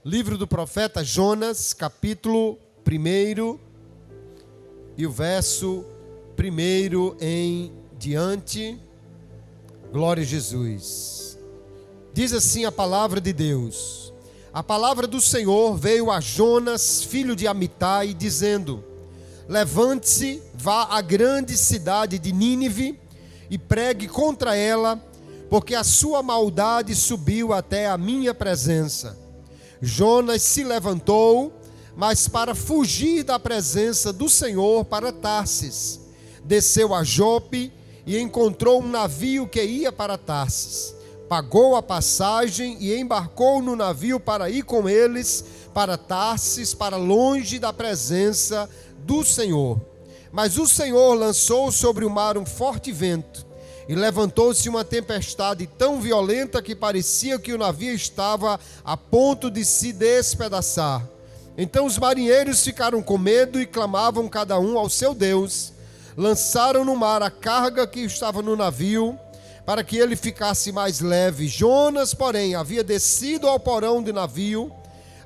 Livro do profeta Jonas, capítulo 1 e o verso 1 em diante. Glória a Jesus. Diz assim a palavra de Deus: a palavra do Senhor veio a Jonas, filho de Amitai, dizendo: levante-se, vá à grande cidade de Nínive e pregue contra ela, porque a sua maldade subiu até a minha presença. Jonas se levantou, mas para fugir da presença do Senhor, para Tarsis. Desceu a Jope e encontrou um navio que ia para Tarsis. Pagou a passagem e embarcou no navio para ir com eles para Tarsis, para longe da presença do Senhor. Mas o Senhor lançou sobre o mar um forte vento, e levantou-se uma tempestade tão violenta que parecia que o navio estava a ponto de se despedaçar. Então os marinheiros ficaram com medo e clamavam cada um ao seu Deus. Lançaram no mar a carga que estava no navio, para que ele ficasse mais leve. Jonas, porém, havia descido ao porão do navio,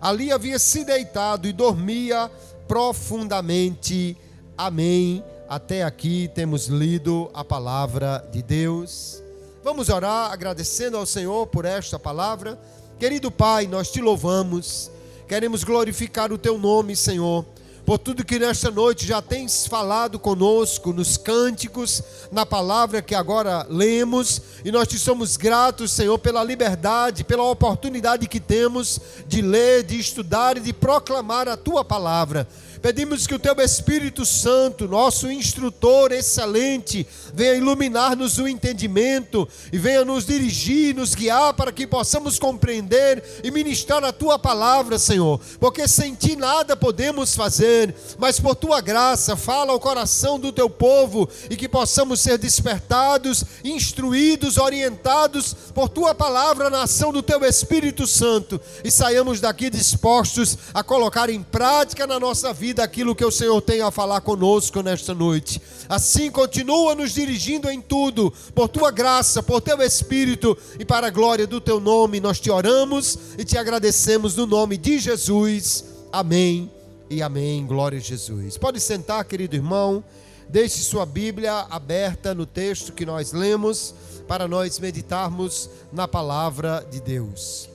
ali havia se deitado e dormia profundamente. Amém. Até aqui temos lido a palavra de Deus. Vamos orar agradecendo ao Senhor por esta palavra. Querido Pai, nós te louvamos, queremos glorificar o teu nome, Senhor, por tudo que nesta noite já tens falado conosco, nos cânticos, na palavra que agora lemos, e nós te somos gratos, Senhor, pela liberdade, pela oportunidade que temos de ler, de estudar e de proclamar a tua palavra. Pedimos que o teu Espírito Santo, nosso instrutor excelente, venha iluminar-nos o entendimento e venha nos dirigir, nos guiar para que possamos compreender e ministrar a tua palavra, Senhor, porque sem ti nada podemos fazer, mas por tua graça fala ao coração do teu povo e que possamos ser despertados, instruídos, orientados por tua palavra na ação do teu Espírito Santo e saiamos daqui dispostos a colocar em prática na nossa vida daquilo que o Senhor tem a falar conosco nesta noite. Assim, continua nos dirigindo em tudo, por tua graça, por teu Espírito e para a glória do teu nome. Nós te oramos e te agradecemos no nome de Jesus. Amém e amém. Glória a Jesus. Pode sentar, querido irmão. Deixe sua Bíblia aberta no texto que nós lemos para nós meditarmos na palavra de Deus.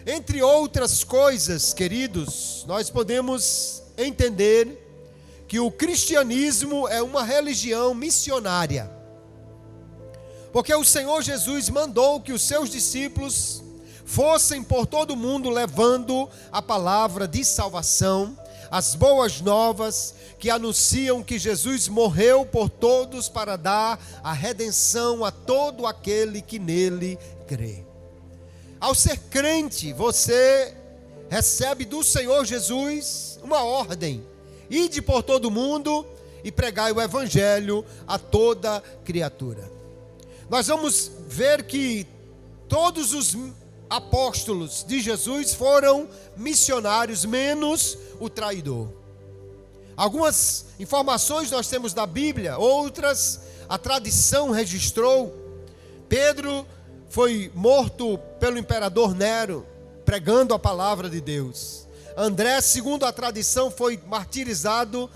Entre outras coisas, queridos, nós podemos entender que o cristianismo é uma religião missionária, porque o Senhor Jesus mandou que os seus discípulos fossem por todo o mundo levando a palavra de salvação, as boas novas que anunciam que Jesus morreu por todos para dar a redenção a todo aquele que nele crê. Ao ser crente, você recebe do Senhor Jesus uma ordem: ide por todo o mundo e pregai o evangelho a toda criatura. Nós vamos ver que todos os apóstolos de Jesus foram missionários, menos o traidor. Algumas informações nós temos da Bíblia, outras a tradição registrou. Pedro foi morto pelo imperador Nero, pregando a palavra de Deus. André, segundo a tradição, foi martirizado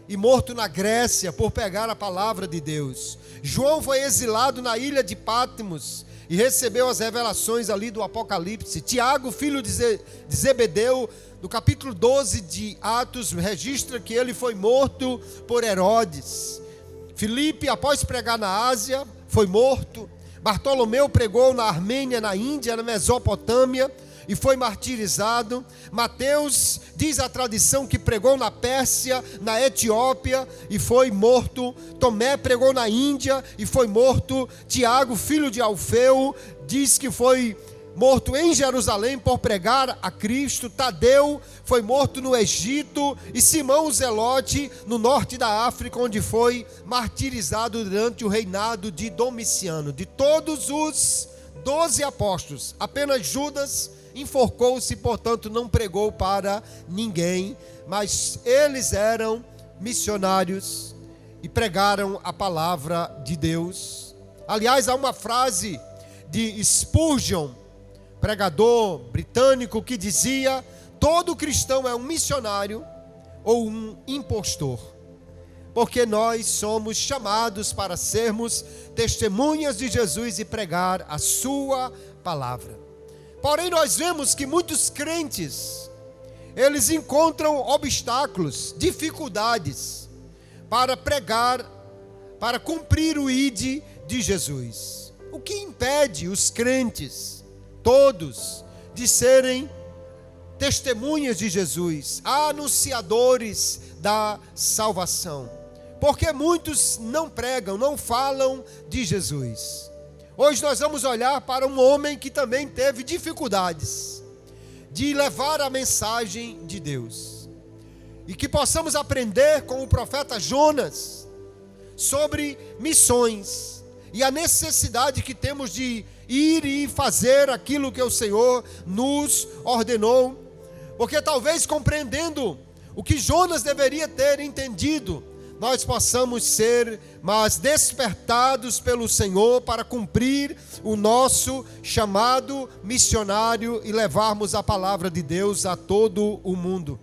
e morto na Grécia por pregar a palavra de Deus. João foi exilado na ilha de Patmos e recebeu as revelações ali do Apocalipse. Tiago, filho de Zebedeu, no capítulo 12 de Atos, registra que ele foi morto por Herodes. Filipe, após pregar na Ásia, foi morto. Bartolomeu pregou na Armênia, na Índia, na Mesopotâmia, e foi martirizado. Mateus, diz a tradição, que pregou na Pérsia, na Etiópia e foi morto. Tomé pregou na Índia e foi morto. Tiago, filho de Alfeu, diz que foi morto em Jerusalém por pregar a Cristo. Tadeu foi morto no Egito e Simão o Zelote no norte da África, onde foi martirizado durante o reinado de Domiciano. De todos os 12 apóstolos, apenas Judas enforcou-se, portanto não pregou para ninguém, mas eles eram missionários e pregaram a palavra de Deus. Aliás, há uma frase de Spurgeon, pregador britânico, que dizia: todo cristão é um missionário ou um impostor, porque nós somos chamados para sermos testemunhas de Jesus e pregar a sua palavra. Porém, nós vemos que muitos crentes, eles encontram obstáculos, dificuldades para pregar, para cumprir o ID de Jesus. O que impede os crentes, todos, de serem testemunhas de Jesus, anunciadores da salvação? Porque muitos não pregam, não falam de Jesus. Hoje nós vamos olhar para um homem que também teve dificuldades de levar a mensagem de Deus. E que possamos aprender com o profeta Jonas sobre missões e a necessidade que temos de ir e fazer aquilo que o Senhor nos ordenou. Porque talvez compreendendo o que Jonas deveria ter entendido, nós possamos ser mais despertados pelo Senhor para cumprir o nosso chamado missionário e levarmos a palavra de Deus a todo o mundo.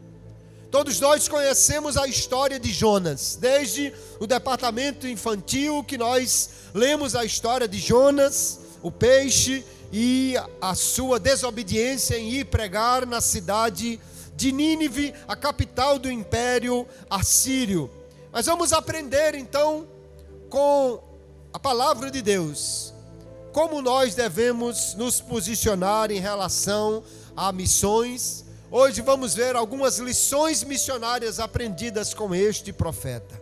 Todos nós conhecemos a história de Jonas, desde o departamento infantil que nós lemos a história de Jonas, o peixe e a sua desobediência em ir pregar na cidade de Nínive, a capital do Império Assírio. Mas vamos aprender então com a palavra de Deus, como nós devemos nos posicionar em relação a missões. Hoje vamos ver algumas lições missionárias aprendidas com este profeta.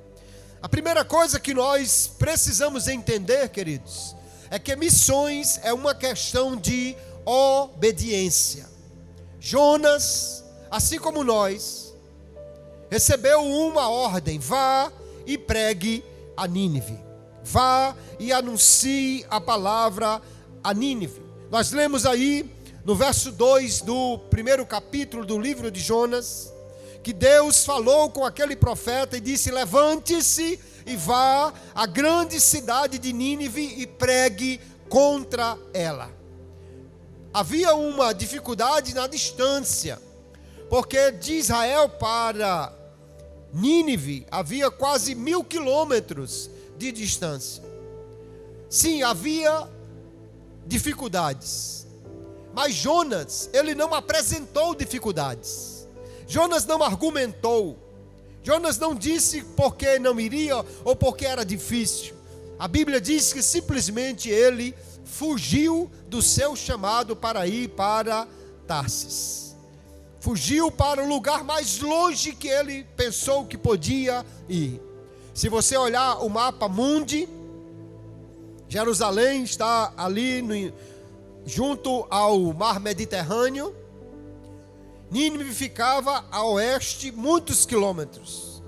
A primeira coisa que nós precisamos entender, queridos, é que missões é uma questão de obediência. Jonas, assim como nós, recebeu uma ordem: vá e pregue a Nínive. Vá e anuncie a palavra a Nínive. Nós lemos aí no verso 2 do primeiro capítulo do livro de Jonas, que Deus falou com aquele profeta e disse: levante-se e vá à grande cidade de Nínive e pregue contra ela. Havia uma dificuldade na distância, porque de Israel para Nínive havia quase 1000 quilômetros de distância. Sim, havia dificuldades, mas Jonas, ele não apresentou dificuldades. Jonas não argumentou. Jonas não disse porque não iria ou porque era difícil. A Bíblia diz que simplesmente ele fugiu do seu chamado para ir para Tarsis. Fugiu para o lugar mais longe que ele pensou que podia ir. Se você olhar o mapa mundi, Jerusalém está ali junto ao mar Mediterrâneo. Nínive ficava a oeste muitos quilômetros.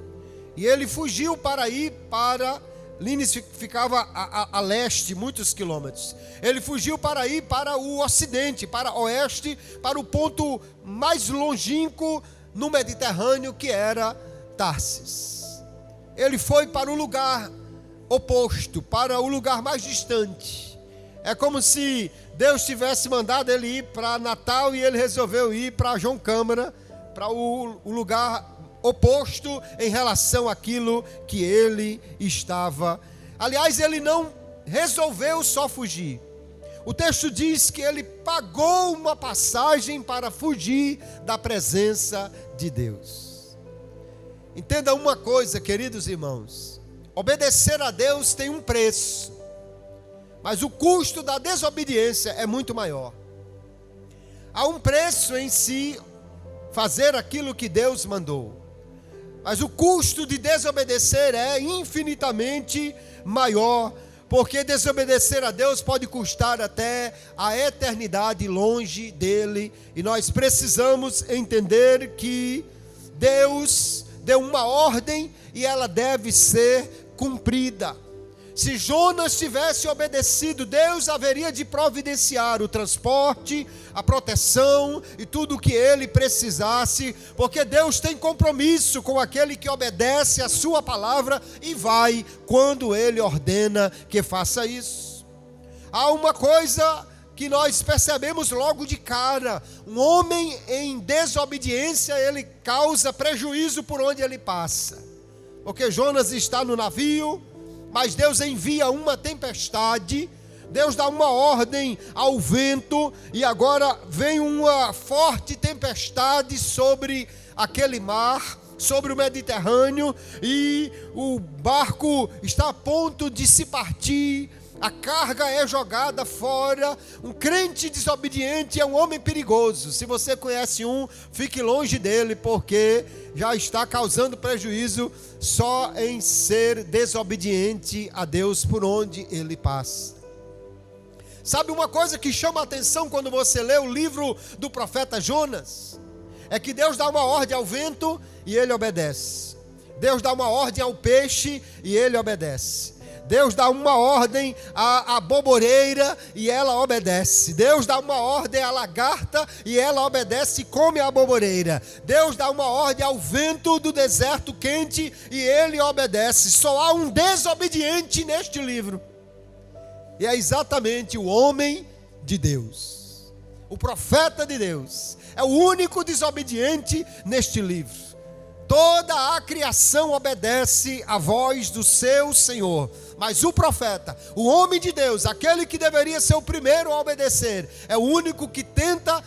E ele fugiu para ir para Nínive, ficava a leste muitos quilômetros. Ele fugiu para ir para o ocidente, para o oeste, para o ponto mais longínquo no Mediterrâneo, que era Tarsis. Ele foi para o lugar oposto, para o lugar mais distante. É como se Deus tivesse mandado ele ir para Natal e ele resolveu ir para João Câmara, para o lugar oposto em relação àquilo que ele estava. Aliás, ele não resolveu só fugir. O texto diz que ele pagou uma passagem para fugir da presença de Deus. Entenda uma coisa, queridos irmãos: obedecer a Deus tem um preço, mas o custo da desobediência é muito maior. Há um preço em si fazer aquilo que Deus mandou, mas o custo de desobedecer é infinitamente maior, porque desobedecer a Deus pode custar até a eternidade longe dele. E nós precisamos entender que Deus deu uma ordem e ela deve ser cumprida. Se Jonas tivesse obedecido, Deus haveria de providenciar o transporte, a proteção e tudo o que ele precisasse, porque Deus tem compromisso com aquele que obedece a sua palavra e vai quando ele ordena que faça isso. Há uma coisa que nós percebemos logo de cara. Um homem em desobediência, ele causa prejuízo por onde ele passa. Porque Jonas está no navio, mas Deus envia uma tempestade, Deus dá uma ordem ao vento, e agora vem uma forte tempestade sobre aquele mar, sobre o Mediterrâneo, e o barco está a ponto de se partir. A carga é jogada fora. Um crente desobediente é um homem perigoso. Se você conhece um, fique longe dele, porque já está causando prejuízo só em ser desobediente a Deus por onde ele passa. Sabe uma coisa que chama a atenção quando você lê o livro do profeta Jonas? É que Deus dá uma ordem ao vento e ele obedece. Deus dá uma ordem ao peixe e ele obedece. Deus dá uma ordem à boboreira e ela obedece. Deus dá uma ordem à lagarta e ela obedece e come a boboreira. Deus dá uma ordem ao vento do deserto quente e ele obedece. Só há um desobediente neste livro. E é exatamente o homem de Deus. O profeta de Deus. É o único desobediente neste livro. Toda a criação obedece à voz do seu Senhor. Mas o profeta, o homem de Deus, aquele que deveria ser o primeiro a obedecer, é o único que tenta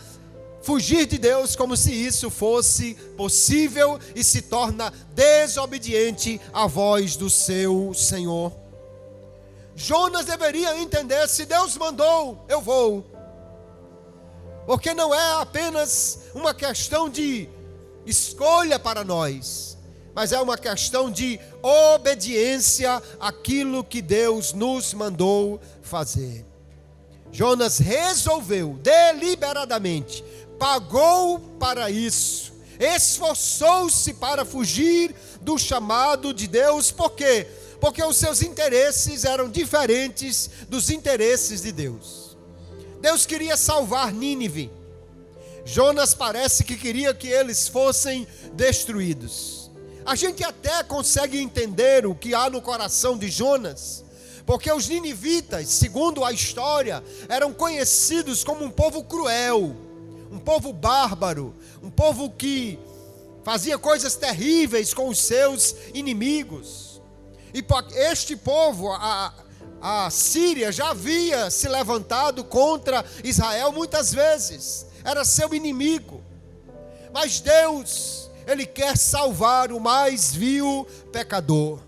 fugir de Deus como se isso fosse possível e se torna desobediente à voz do seu Senhor. Jonas deveria entender: se Deus mandou, eu vou. Porque não é apenas uma questão de escolha para nós, mas é uma questão de obediência àquilo que Deus nos mandou fazer. Jonas resolveu deliberadamente, pagou para isso, esforçou-se para fugir do chamado de Deus. Por quê? Porque os seus interesses eram diferentes dos interesses de Deus. Deus queria salvar Nínive. Jonas parece que queria que eles fossem destruídos. A gente até consegue entender o que há no coração de Jonas, porque os ninivitas, segundo a história, eram conhecidos como um povo cruel, um povo bárbaro, um povo que fazia coisas terríveis com os seus inimigos. E este povo, a Síria, já havia se levantado contra Israel muitas vezes. Era seu inimigo. Mas Deus, Ele quer salvar o mais vil pecador.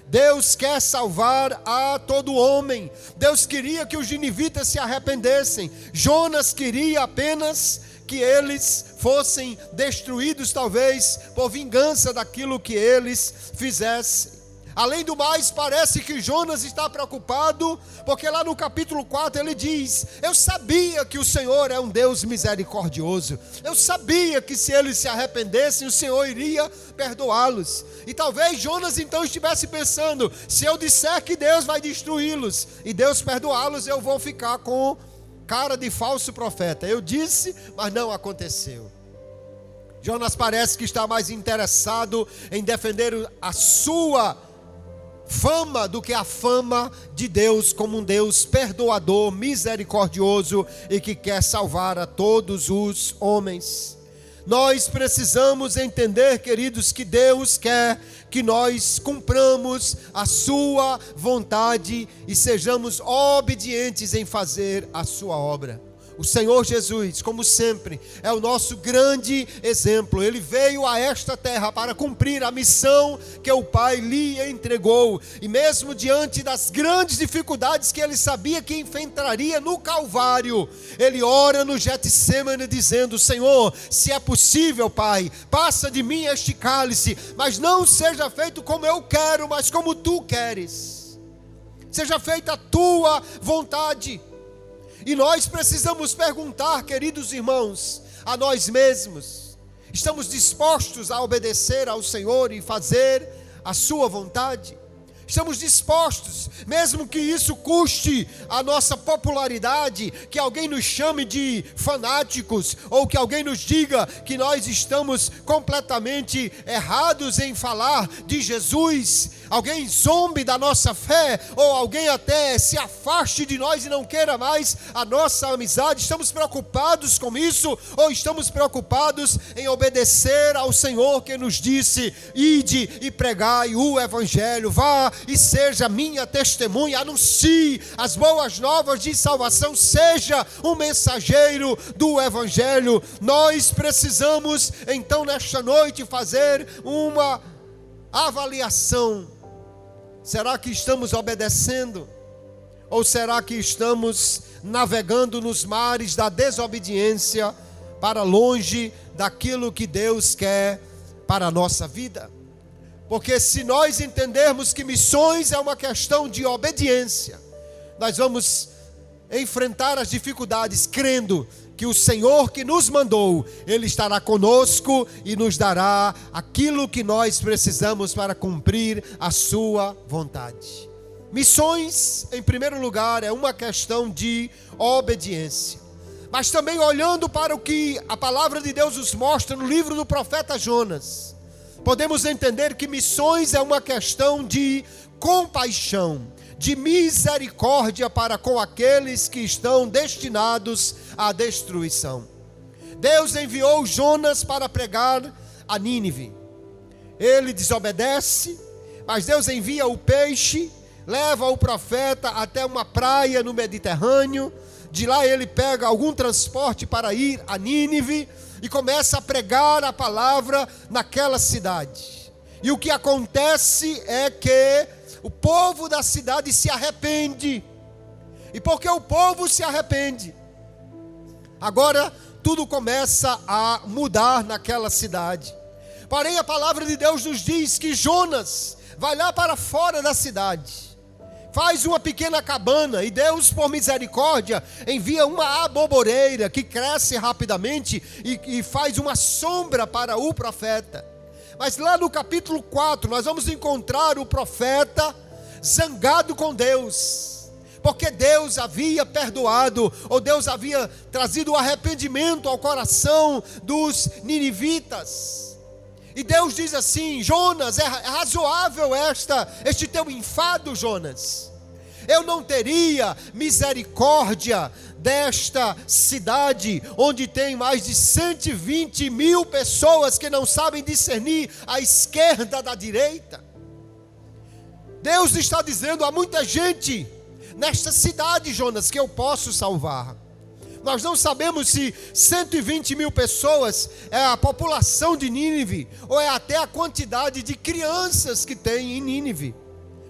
Deus quer salvar a todo homem. Deus queria que os ninivitas se arrependessem. Jonas queria apenas que eles fossem destruídos, talvez por vingança daquilo que eles fizessem. Além do mais, parece que Jonas está preocupado, porque lá no capítulo 4 ele diz: eu sabia que o Senhor é um Deus misericordioso. Eu sabia que se eles se arrependessem, o Senhor iria perdoá-los. E talvez Jonas então estivesse pensando: se eu disser que Deus vai destruí-los e Deus perdoá-los, eu vou ficar com cara de falso profeta. Eu disse, mas não aconteceu. Jonas parece que está mais interessado em defender a sua fama do que a fama de Deus como um Deus perdoador, misericordioso e que quer salvar a todos os homens. Nós precisamos entender, queridos, que Deus quer que nós cumpramos a sua vontade e sejamos obedientes em fazer a sua obra. O Senhor Jesus, como sempre, é o nosso grande exemplo. Ele veio a esta terra para cumprir a missão que o Pai lhe entregou. E mesmo diante das grandes dificuldades que ele sabia que enfrentaria no Calvário, ele ora no Getsêmani dizendo: Senhor, se é possível, Pai, passa de mim este cálice, mas não seja feito como eu quero, mas como tu queres. Seja feita a tua vontade. E nós precisamos perguntar, queridos irmãos, a nós mesmos: estamos dispostos a obedecer ao Senhor e fazer a sua vontade? Estamos dispostos, mesmo que isso custe a nossa popularidade, que alguém nos chame de fanáticos, ou que alguém nos diga que nós estamos completamente errados em falar de Jesus, alguém zombe da nossa fé, ou alguém até se afaste de nós e não queira mais a nossa amizade. Estamos preocupados com isso, ou estamos preocupados em obedecer ao Senhor que nos disse: ide e pregai o Evangelho, vá e seja minha testemunha, anuncie as boas novas de salvação, seja um mensageiro do Evangelho. Nós precisamos então nesta noite fazer uma avaliação. Será que estamos obedecendo? Ou será que estamos navegando nos mares da desobediência para longe daquilo que Deus quer para a nossa vida? Porque se nós entendermos que missões é uma questão de obediência, nós vamos enfrentar as dificuldades crendo que o Senhor que nos mandou, Ele estará conosco e nos dará aquilo que nós precisamos para cumprir a sua vontade. Missões, em primeiro lugar, é uma questão de obediência. Mas também olhando para o que a palavra de Deus nos mostra no livro do profeta Jonas, podemos entender que missões é uma questão de compaixão, de misericórdia para com aqueles que estão destinados à destruição. Deus enviou Jonas para pregar a Nínive. Ele desobedece, mas Deus envia o peixe, leva o profeta até uma praia no Mediterrâneo. De lá ele pega algum transporte para ir a Nínive e começa a pregar a palavra naquela cidade. E o que acontece é que o povo da cidade se arrepende. E porque o povo se arrepende, agora tudo começa a mudar naquela cidade. Porém a palavra de Deus nos diz que Jonas vai lá para fora da cidade, faz uma pequena cabana, e Deus, por misericórdia, envia uma aboboreira que cresce rapidamente e faz uma sombra para o profeta. Mas lá no capítulo 4, nós vamos encontrar o profeta zangado com Deus, porque Deus havia perdoado, ou Deus havia trazido o arrependimento ao coração dos ninivitas. E Deus diz assim: Jonas, é razoável este teu enfado, Jonas? Eu não teria misericórdia desta cidade, onde tem mais de 120 mil pessoas que não sabem discernir a esquerda da direita? Deus está dizendo: há muita gente nesta cidade, Jonas, que eu posso salvar. Nós não sabemos se 120 mil pessoas é a população de Nínive, ou é até a quantidade de crianças que tem em Nínive.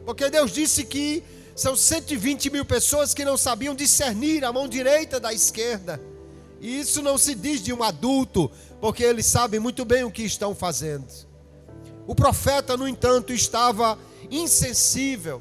Porque Deus disse que são 120 mil pessoas que não sabiam discernir a mão direita da esquerda. E isso não se diz de um adulto, porque eles sabem muito bem o que estão fazendo. O profeta, no entanto, estava insensível,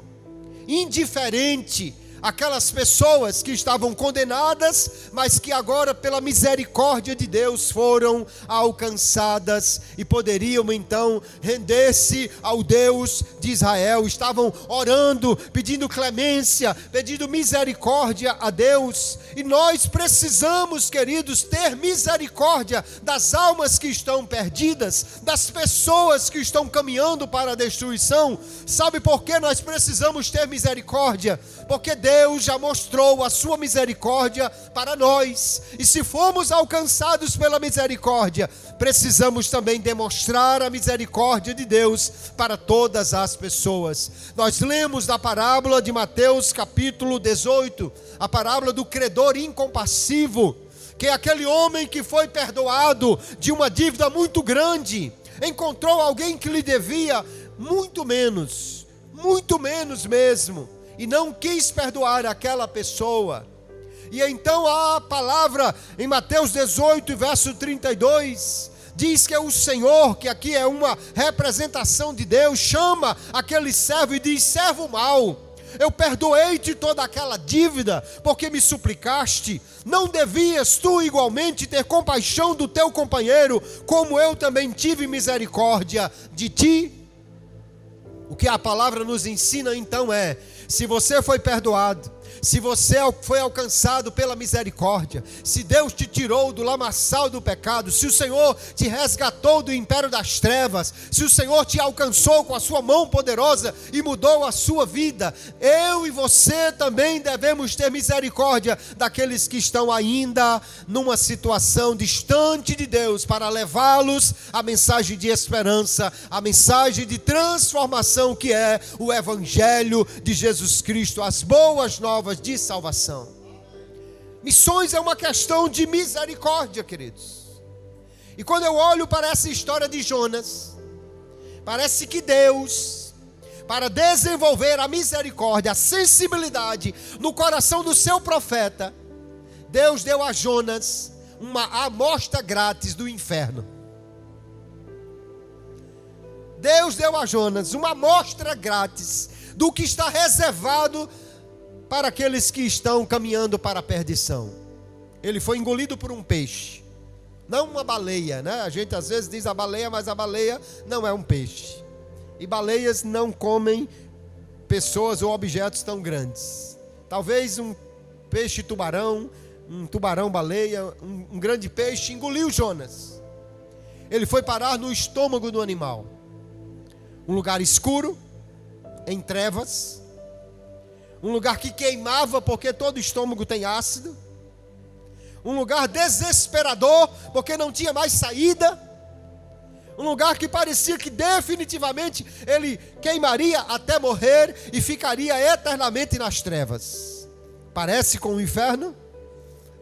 indiferente àquelas pessoas que estavam condenadas, mas que agora, pela misericórdia de Deus, foram alcançadas e poderiam então render-se ao Deus de Israel. Estavam orando, pedindo clemência, pedindo misericórdia a Deus. E nós precisamos, queridos, ter misericórdia das almas que estão perdidas, das pessoas que estão caminhando para a destruição. Sabe por que nós precisamos ter misericórdia? Porque Deus já mostrou a sua misericórdia para nós. E se formos alcançados pela misericórdia, precisamos também demonstrar a misericórdia de Deus para todas as pessoas. Nós lemos da parábola de Mateus capítulo 18, a parábola do credor incompassivo, que é aquele homem que foi perdoado de uma dívida muito grande, encontrou alguém que lhe devia muito menos mesmo, e não quis perdoar aquela pessoa. E então a palavra em Mateus 18, verso 32, diz que é o Senhor, que aqui é uma representação de Deus, chama aquele servo e diz: servo mau, eu perdoei-te toda aquela dívida, porque me suplicaste. Não devias tu igualmente ter compaixão do teu companheiro, como eu também tive misericórdia de ti? O que a palavra nos ensina então é: se você foi perdoado, se você foi alcançado pela misericórdia, se Deus te tirou do lamaçal do pecado, se o Senhor te resgatou do império das trevas, se o Senhor te alcançou com a sua mão poderosa e mudou a sua vida, eu e você também devemos ter misericórdia daqueles que estão ainda numa situação distante de Deus, para levá-los à mensagem de esperança, a mensagem de transformação que é o Evangelho de Jesus Cristo, as boas novas de salvação. Missões é uma questão de misericórdia, queridos. E quando eu olho para essa história de Jonas, parece que Deus, para desenvolver a misericórdia, a sensibilidade no coração do seu profeta, Deus deu a Jonas uma amostra grátis do inferno. Deus deu a Jonas uma amostra grátis do que está reservado para aqueles que estão caminhando para a perdição. Ele foi engolido por um peixe, não uma baleia, né? A gente às vezes diz a baleia, mas a baleia não é um peixe. E baleias não comem pessoas ou objetos tão grandes. Talvez um peixe tubarão, um tubarão baleia, um grande peixe engoliu Jonas. Ele foi parar no estômago do animal. Um lugar escuro, em trevas, um lugar que queimava, porque todo estômago tem ácido, um lugar desesperador, porque não tinha mais saída, um lugar que parecia que definitivamente ele queimaria até morrer e ficaria eternamente nas trevas. Parece com o inferno?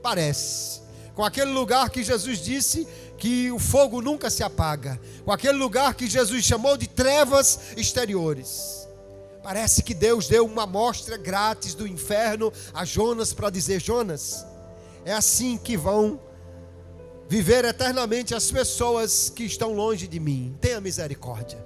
Parece. Com aquele lugar que Jesus disse que o fogo nunca se apaga, com aquele lugar que Jesus chamou de trevas exteriores. Parece que Deus deu uma amostra grátis do inferno a Jonas para dizer: Jonas, é assim que vão viver eternamente as pessoas que estão longe de mim. Tenha misericórdia.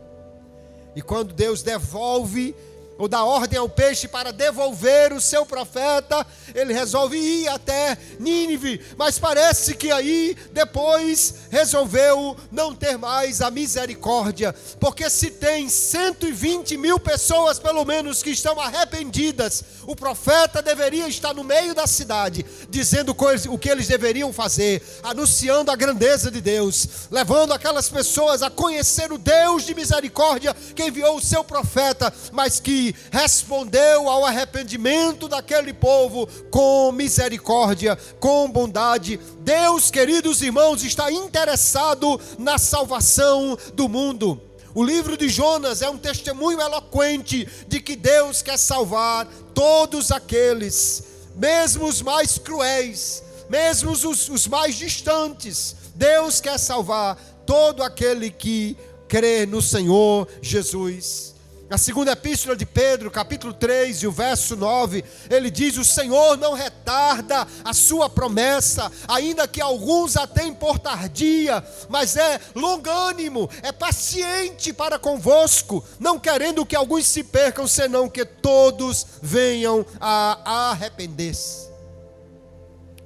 E quando Deus devolve, ou dá ordem ao peixe para devolver o seu profeta, ele resolve ir até Nínive, mas parece que aí depois resolveu não ter mais a misericórdia, porque se tem 120 mil pessoas pelo menos que estão arrependidas, o profeta deveria estar no meio da cidade, dizendo o que eles deveriam fazer, anunciando a grandeza de Deus, levando aquelas pessoas a conhecer o Deus de misericórdia que enviou o seu profeta, mas que respondeu ao arrependimento daquele povo com misericórdia, com bondade. Deus, queridos irmãos, está interessado na salvação do mundo. O livro de Jonas é um testemunho eloquente de que Deus quer salvar todos aqueles, mesmo os mais cruéis, mesmo os mais distantes. Deus quer salvar todo aquele que crê no Senhor Jesus. Na segunda epístola de Pedro, capítulo 3 e o verso 9, ele diz: o Senhor não retarda a sua promessa, ainda que alguns a tenham por tardia, mas é longânimo, é paciente para convosco, não querendo que alguns se percam, senão que todos venham a arrepender-se.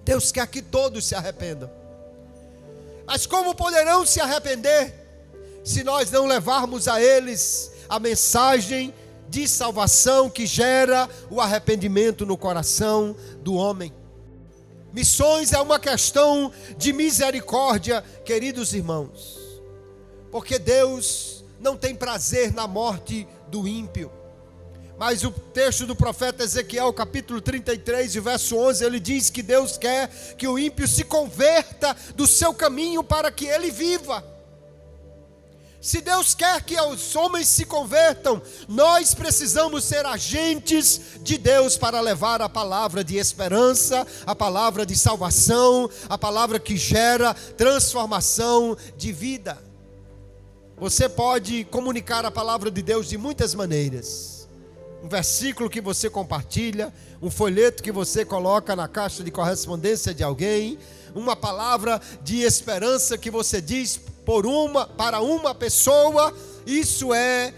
Deus quer que todos se arrependam. Mas como poderão se arrepender se nós não levarmos a eles a mensagem de salvação que gera o arrependimento no coração do homem? Missões é uma questão de misericórdia, queridos irmãos, porque Deus não tem prazer na morte do ímpio. Mas o texto do profeta Ezequiel, capítulo 33, verso 11, ele diz que Deus quer que o ímpio se converta do seu caminho para que ele viva. Se Deus quer que os homens se convertam, nós precisamos ser agentes de Deus para levar a palavra de esperança, a palavra de salvação, a palavra que gera transformação de vida. Você pode comunicar a palavra de Deus de muitas maneiras. Um versículo que você compartilha, um folheto que você coloca na caixa de correspondência de alguém, uma palavra de esperança que você diz para uma pessoa. Isso é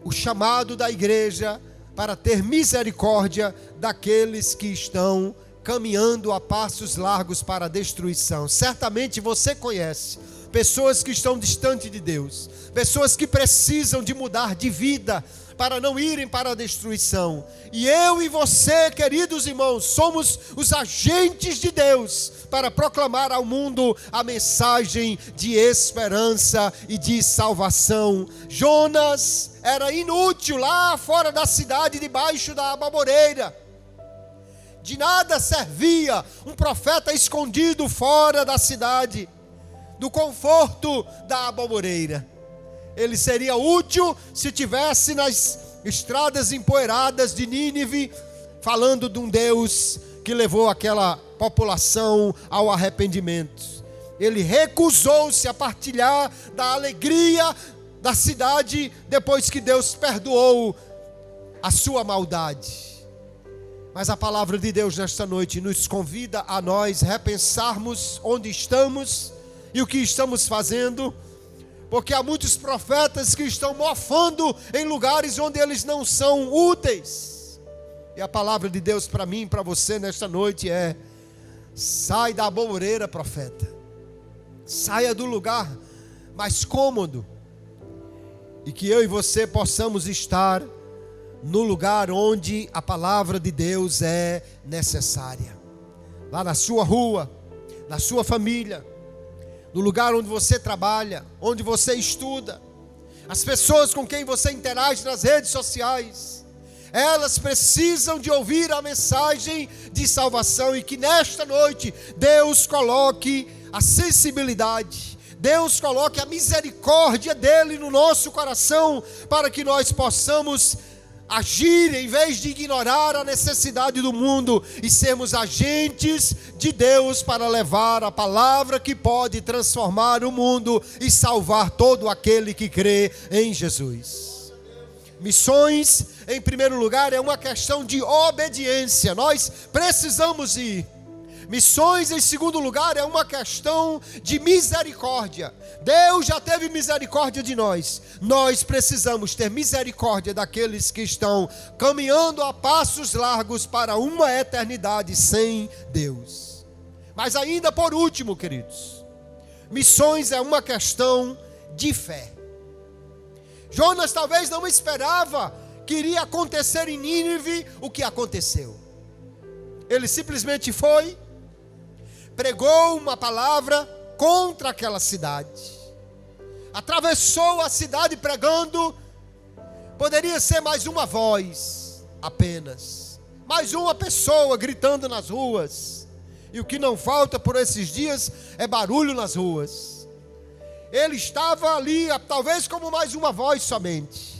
o chamado da igreja para ter misericórdia daqueles que estão caminhando a passos largos para a destruição. Certamente você conhece pessoas que estão distantes de Deus, pessoas que precisam de mudar de vida para não irem para a destruição. E eu e você, queridos irmãos, somos os agentes de Deus para proclamar ao mundo a mensagem de esperança e de salvação. Jonas era inútil lá fora da cidade, debaixo da ababoreira. De nada servia um profeta escondido fora da cidade, do conforto da ababoreira. Ele seria útil se tivesse nas estradas empoeiradas de Nínive, falando de um Deus que levou aquela população ao arrependimento. Ele recusou-se a partilhar da alegria da cidade depois que Deus perdoou a sua maldade. Mas a palavra de Deus nesta noite nos convida a nós repensarmos onde estamos e o que estamos fazendo, porque há muitos profetas que estão mofando em lugares onde eles não são úteis. E a palavra de Deus para mim e para você nesta noite é: sai da ababoreira, profeta. Saia do lugar mais cômodo, e que eu e você possamos estar no lugar onde a palavra de Deus é necessária. Lá na sua rua, na sua família, no lugar onde você trabalha, onde você estuda, as pessoas com quem você interage nas redes sociais, elas precisam de ouvir a mensagem de salvação, e que nesta noite Deus coloque a sensibilidade, Deus coloque a misericórdia dele no nosso coração, para que nós possamos agir em vez de ignorar a necessidade do mundo e sermos agentes de Deus para levar a palavra que pode transformar o mundo e salvar todo aquele que crê em Jesus. Missões, em primeiro lugar, é uma questão de obediência. Nós precisamos ir. Missões, em segundo lugar, é uma questão de misericórdia. Deus já teve misericórdia de nós. Nós precisamos ter misericórdia daqueles que estão caminhando a passos largos para uma eternidade sem Deus. Mas ainda por último, queridos, missões é uma questão de fé. Jonas talvez não esperava que iria acontecer em Nínive o que aconteceu. Ele simplesmente foi, pregou uma palavra contra aquela cidade, atravessou a cidade pregando. Poderia ser mais uma voz apenas, mais uma pessoa gritando nas ruas, e o que não falta por esses dias é barulho nas ruas. Ele estava ali, talvez como mais uma voz somente.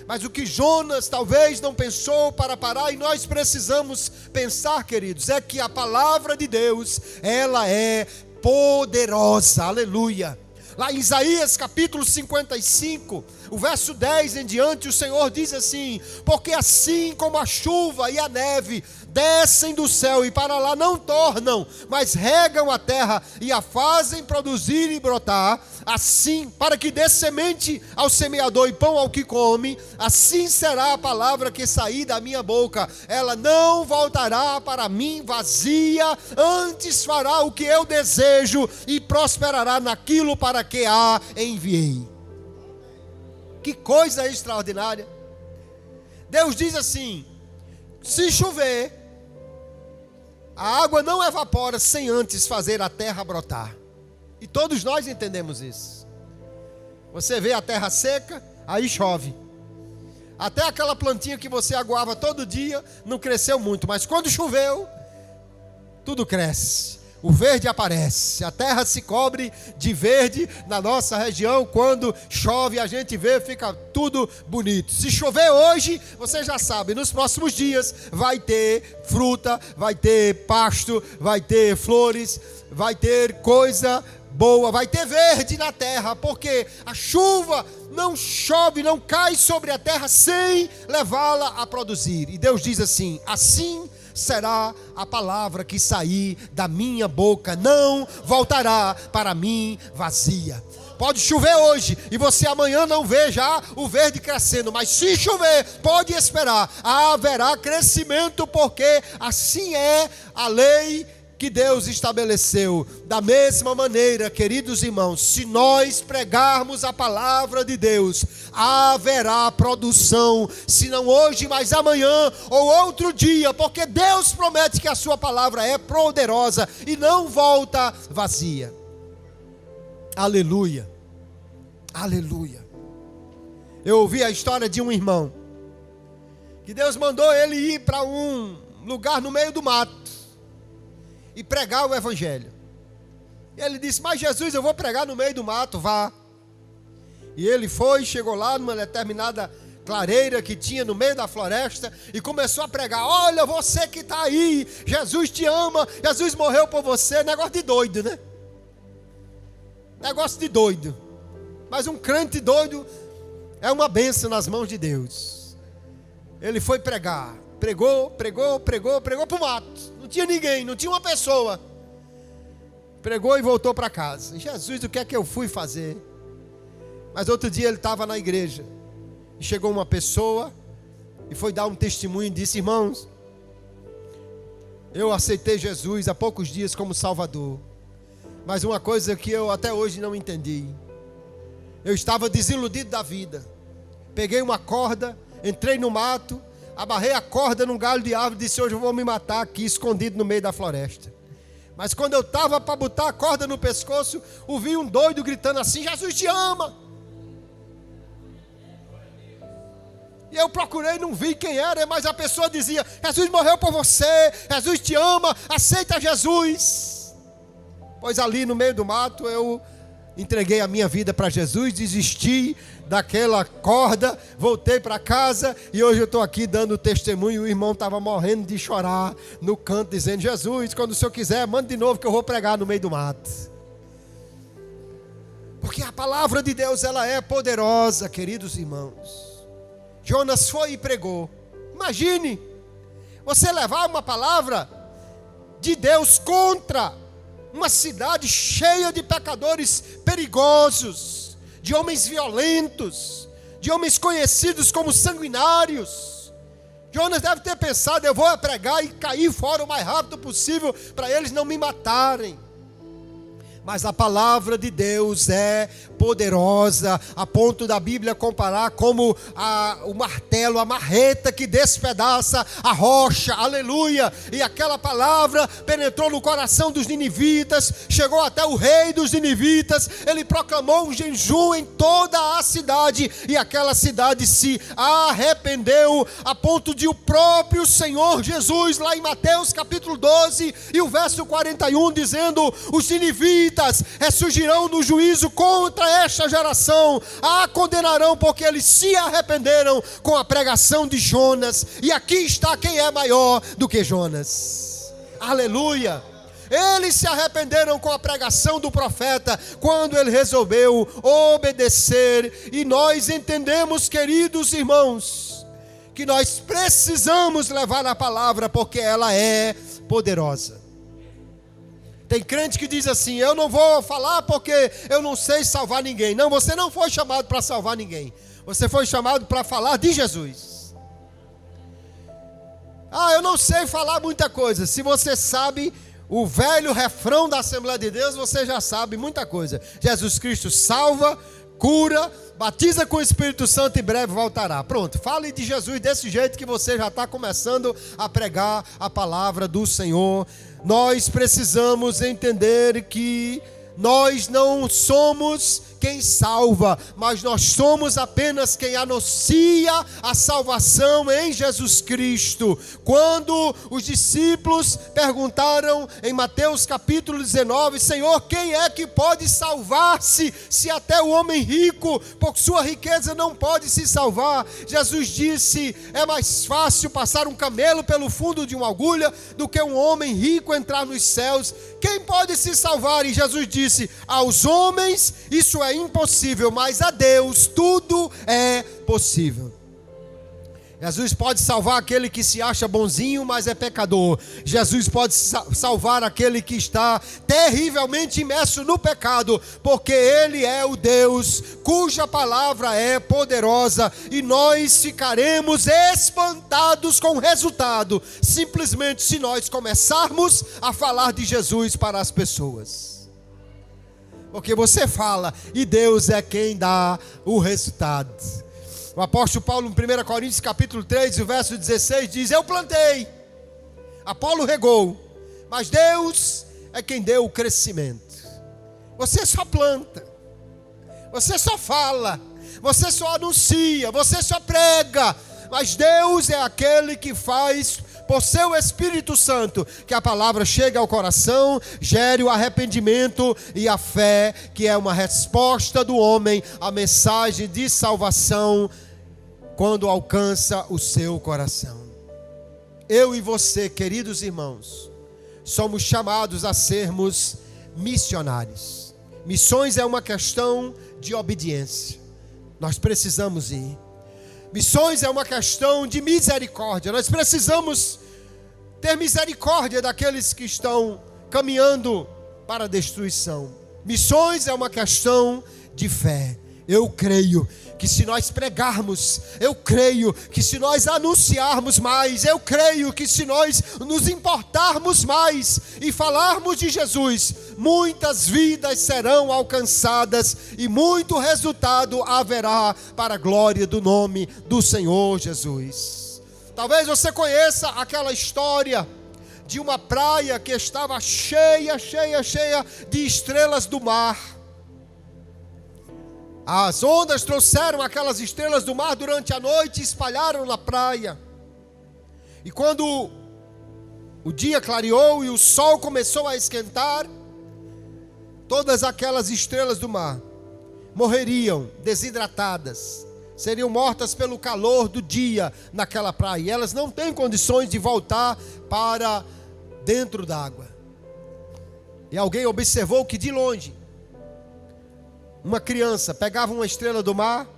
Mas o que Jonas talvez não pensou para parar, e nós precisamos pensar, queridos, é que a palavra de Deus, ela é poderosa, aleluia. Lá em Isaías capítulo 55, o verso 10 em diante, o Senhor diz assim: porque assim como a chuva e a neve descem do céu e para lá não tornam, mas regam a terra e a fazem produzir e brotar, assim, para que dê semente ao semeador e pão ao que come, assim será a palavra que sair da minha boca. Ela não voltará para mim vazia, antes fará o que eu desejo e prosperará naquilo para que a enviei. Que coisa extraordinária. Deus diz assim: se chover, a água não evapora sem antes fazer a terra brotar. E todos nós entendemos isso. Você vê a terra seca, aí chove. Até aquela plantinha que você aguava todo dia não cresceu muito, mas quando choveu, tudo cresce. O verde aparece, a terra se cobre de verde na nossa região. Quando chove, a gente vê, fica tudo bonito. Se chover hoje, você já sabe, nos próximos dias vai ter fruta, vai ter pasto, vai ter flores, vai ter coisa boa, vai ter verde na terra, porque a chuva não chove, não cai sobre a terra sem levá-la a produzir. E Deus diz assim: assim será a palavra que sair da minha boca, não voltará para mim vazia. Pode chover hoje e você amanhã não vê já o verde crescendo, mas se chover, pode esperar, haverá crescimento, porque assim é a lei que Deus estabeleceu. Da mesma maneira, queridos irmãos, se nós pregarmos a palavra de Deus, haverá produção, se não hoje, mas amanhã ou outro dia, porque Deus promete que a sua palavra é poderosa e não volta vazia. Aleluia, aleluia. Eu ouvi a história de um irmão, que Deus mandou ele ir para um lugar no meio do mato e pregar o evangelho. E ele disse: mas Jesus, eu vou pregar no meio do mato, vá. E ele foi, chegou lá numa determinada clareira que tinha no meio da floresta e começou a pregar: olha, você que está aí, Jesus te ama, Jesus morreu por você. Negócio de doido, né? Negócio de doido. Mas um crente doido é uma bênção nas mãos de Deus. Ele foi pregar, pregou para o mato. Não tinha ninguém, não tinha uma pessoa. Pregou e voltou para casa. Jesus, o que é que eu fui fazer? Mas outro dia ele estava na igreja e chegou uma pessoa e foi dar um testemunho e disse: irmãos, eu aceitei Jesus há poucos dias como Salvador, mas uma coisa que eu até hoje não entendi. Eu estava desiludido da vida. Peguei uma corda, entrei no mato, amarrei a corda num galho de árvore e disse: hoje eu vou me matar aqui, escondido no meio da floresta. Mas quando eu estava para botar a corda no pescoço, ouvi um doido gritando assim: Jesus te ama. E eu procurei, não vi quem era, mas a pessoa dizia: Jesus morreu por você, Jesus te ama, aceita Jesus. Pois ali no meio do mato eu entreguei a minha vida para Jesus, desisti daquela corda, voltei para casa e hoje eu estou aqui dando testemunho. O irmão estava morrendo de chorar no canto, dizendo: Jesus, quando o senhor quiser, manda de novo que eu vou pregar no meio do mato. Porque a palavra de Deus, ela é poderosa, queridos irmãos. Jonas foi e pregou. Imagine, você levar uma palavra de Deus contra uma cidade cheia de pecadores perigosos, de homens violentos, de homens conhecidos como sanguinários. Jonas deve ter pensado: eu vou pregar e cair fora o mais rápido possível para eles não me matarem. Mas a palavra de Deus é poderosa, a ponto da Bíblia comparar como o martelo, a marreta que despedaça a rocha, aleluia. E aquela palavra penetrou no coração dos ninivitas, chegou até o rei dos ninivitas. Ele proclamou um jejum em toda a cidade, e aquela cidade se arrependeu, a ponto de o próprio Senhor Jesus, lá em Mateus capítulo 12 e o verso 41, dizendo: os ninivitas ressurgirão no juízo contra esta geração, a condenarão porque eles se arrependeram com a pregação de Jonas. E aqui está quem é maior do que Jonas, aleluia. Eles se arrependeram com a pregação do profeta, quando ele resolveu obedecer. E nós entendemos, queridos irmãos, que nós precisamos levar a palavra, porque ela é poderosa. Tem crente que diz assim: eu não vou falar porque eu não sei salvar ninguém. Não, você não foi chamado para salvar ninguém. Você foi chamado para falar de Jesus. Ah, eu não sei falar muita coisa. Se você sabe o velho refrão da Assembleia de Deus, você já sabe muita coisa. Jesus Cristo salva, cura, batiza com o Espírito Santo e breve voltará. Pronto, fale de Jesus desse jeito que você já está começando a pregar a palavra do Senhor. Nós precisamos entender que nós não somos quem salva, mas nós somos apenas quem anuncia a salvação em Jesus Cristo. Quando os discípulos perguntaram em Mateus capítulo 19: Senhor, quem é que pode salvar-se, se até o homem rico, por sua riqueza, não pode se salvar? Jesus disse: é mais fácil passar um camelo pelo fundo de uma agulha do que um homem rico entrar nos céus. Quem pode se salvar? E Jesus disse: aos homens isso é impossível, mas a Deus tudo é possível. Jesus pode salvar aquele que se acha bonzinho, mas é pecador. Jesus pode salvar aquele que está terrivelmente imerso no pecado, porque Ele é o Deus cuja palavra é poderosa, e nós ficaremos espantados com o resultado, simplesmente se nós começarmos a falar de Jesus para as pessoas. Porque você fala e Deus é quem dá o resultado. O apóstolo Paulo, em 1 Coríntios capítulo 3, o verso 16, diz: eu plantei, Apolo regou, mas Deus é quem deu o crescimento. Você só planta, você só fala, você só anuncia, você só prega, mas Deus é aquele que faz, por seu Espírito Santo, que a palavra chegue ao coração, gere o arrependimento e a fé, que é uma resposta do homem à mensagem de salvação, quando alcança o seu coração. Eu e você, queridos irmãos, somos chamados a sermos missionários. Missões é uma questão de obediência. Nós precisamos ir. Missões é uma questão de misericórdia. Nós precisamos ter misericórdia daqueles que estão caminhando para a destruição. Missões é uma questão de fé. Eu creio que se nós pregarmos, eu creio que se nós anunciarmos mais, eu creio que se nós nos importarmos mais e falarmos de Jesus, muitas vidas serão alcançadas e muito resultado haverá para a glória do nome do Senhor Jesus. Talvez você conheça aquela história de uma praia que estava cheia de estrelas do mar. As ondas trouxeram aquelas estrelas do mar durante a noite e espalharam na praia. E quando o dia clareou e o sol começou a esquentar, todas aquelas estrelas do mar morreriam desidratadas, seriam mortas pelo calor do dia naquela praia. E elas não têm condições de voltar para dentro d'água. E alguém observou que de longe, uma criança pegava uma estrela do mar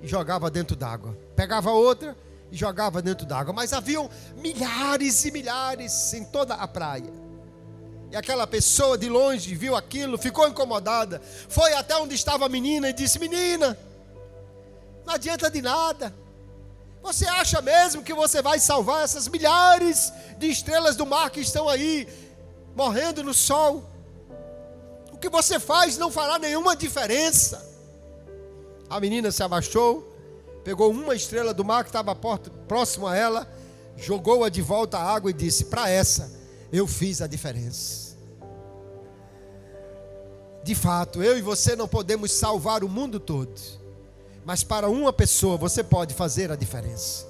e jogava dentro d'água. Pegava outra e jogava dentro d'água. Mas haviam milhares e milhares em toda a praia. E aquela pessoa de longe viu aquilo, ficou incomodada. Foi até onde estava a menina e disse: menina, não adianta de nada. Você acha mesmo que você vai salvar essas milhares de estrelas do mar que estão aí morrendo no sol? O que você faz não fará nenhuma diferença. A menina se abaixou, pegou uma estrela do mar que estava próximo a ela, jogou-a de volta à água e disse: para essa eu fiz a diferença. De fato, eu e você não podemos salvar o mundo todo, mas para uma pessoa você pode fazer a diferença.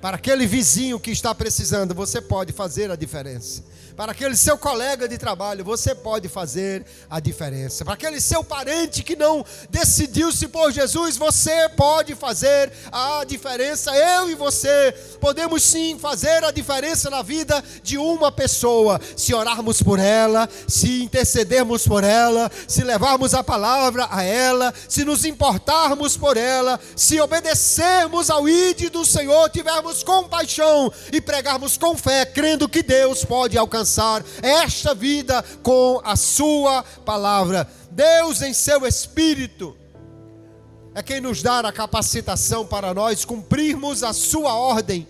Para aquele vizinho que está precisando, você pode fazer a diferença. Para aquele seu colega de trabalho, você pode fazer a diferença. Para aquele seu parente que não decidiu-se por Jesus, você pode fazer a diferença. Eu e você podemos sim fazer a diferença na vida de uma pessoa, se orarmos por ela, se intercedermos por ela, se levarmos a palavra a ela, se nos importarmos por ela, se obedecermos ao ID do Senhor, tivermos compaixão e pregarmos com fé, crendo que Deus pode alcançar esta vida com a sua palavra. Deus em seu Espírito é quem nos dá a capacitação para nós cumprirmos a sua ordem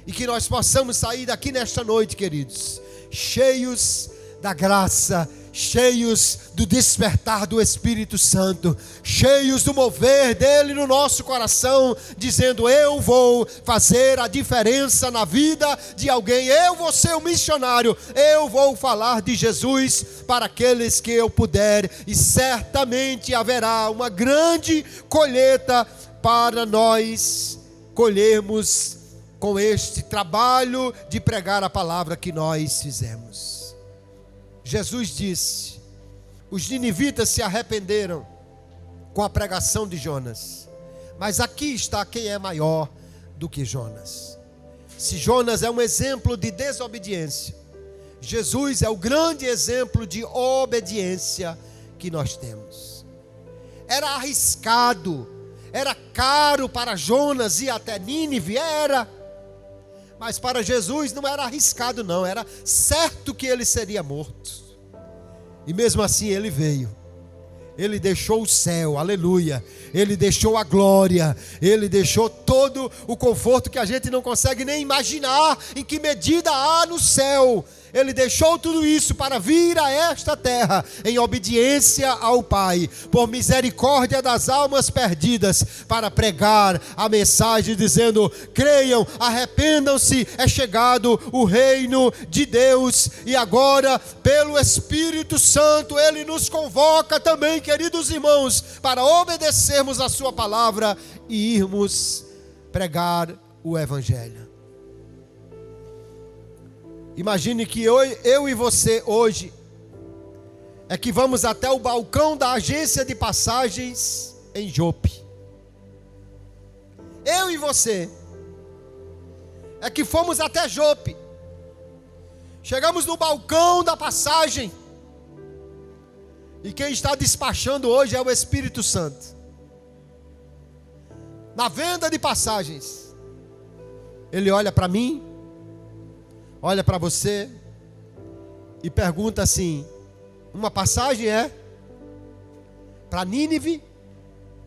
e que nós possamos sair daqui nesta noite, queridos, cheios da graça, cheios do despertar do Espírito Santo, cheios do mover dele no nosso coração, dizendo: eu vou fazer a diferença na vida de alguém, eu vou ser um missionário, eu vou falar de Jesus para aqueles que eu puder, e certamente haverá uma grande colheita para nós colhermos com este trabalho de pregar a palavra que nós fizemos. Jesus disse: os ninivitas se arrependeram com a pregação de Jonas, mas aqui está quem é maior do que Jonas. Se Jonas é um exemplo de desobediência, Jesus é o grande exemplo de obediência que nós temos. Era arriscado, era caro para Jonas ir até Nínive, era. Mas para Jesus não era arriscado não, era certo que ele seria morto. E mesmo assim ele veio. Ele deixou o céu, aleluia. Ele deixou a glória. Ele deixou todo o conforto que a gente não consegue nem imaginar em que medida há no céu. Ele deixou tudo isso para vir a esta terra em obediência ao Pai, por misericórdia das almas perdidas, para pregar a mensagem dizendo: creiam, arrependam-se, é chegado o reino de Deus. E agora, pelo Espírito Santo, Ele nos convoca também, queridos irmãos, para obedecermos a sua palavra e irmos pregar o Evangelho. Imagine que eu e você hoje é que vamos até o balcão da agência de passagens em Jope. Eu e você é que fomos até Jope. Chegamos no balcão da passagem. E quem está despachando hoje é o Espírito Santo. Na venda de passagens, ele olha para mim, olha para você e pergunta assim: uma passagem é para Nínive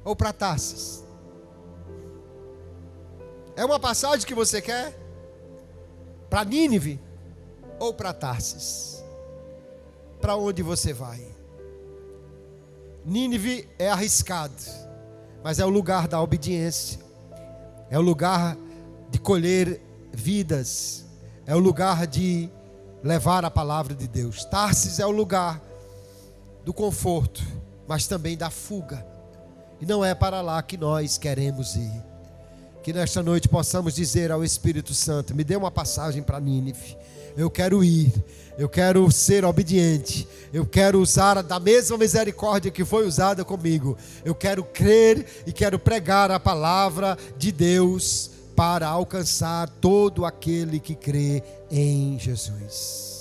ou para Tarsis? É uma passagem que você quer para Nínive ou para Tarsis? Para onde você vai? Nínive é arriscado, mas é o lugar da obediência, é o lugar de colher vidas, é o lugar de levar a palavra de Deus. Tarsis é o lugar do conforto, mas também da fuga. E não é para lá que nós queremos ir. Que nesta noite possamos dizer ao Espírito Santo: me dê uma passagem para Nínive. Eu quero ir, eu quero ser obediente, eu quero usar da mesma misericórdia que foi usada comigo. Eu quero crer e quero pregar a palavra de Deus para alcançar todo aquele que crê em Jesus.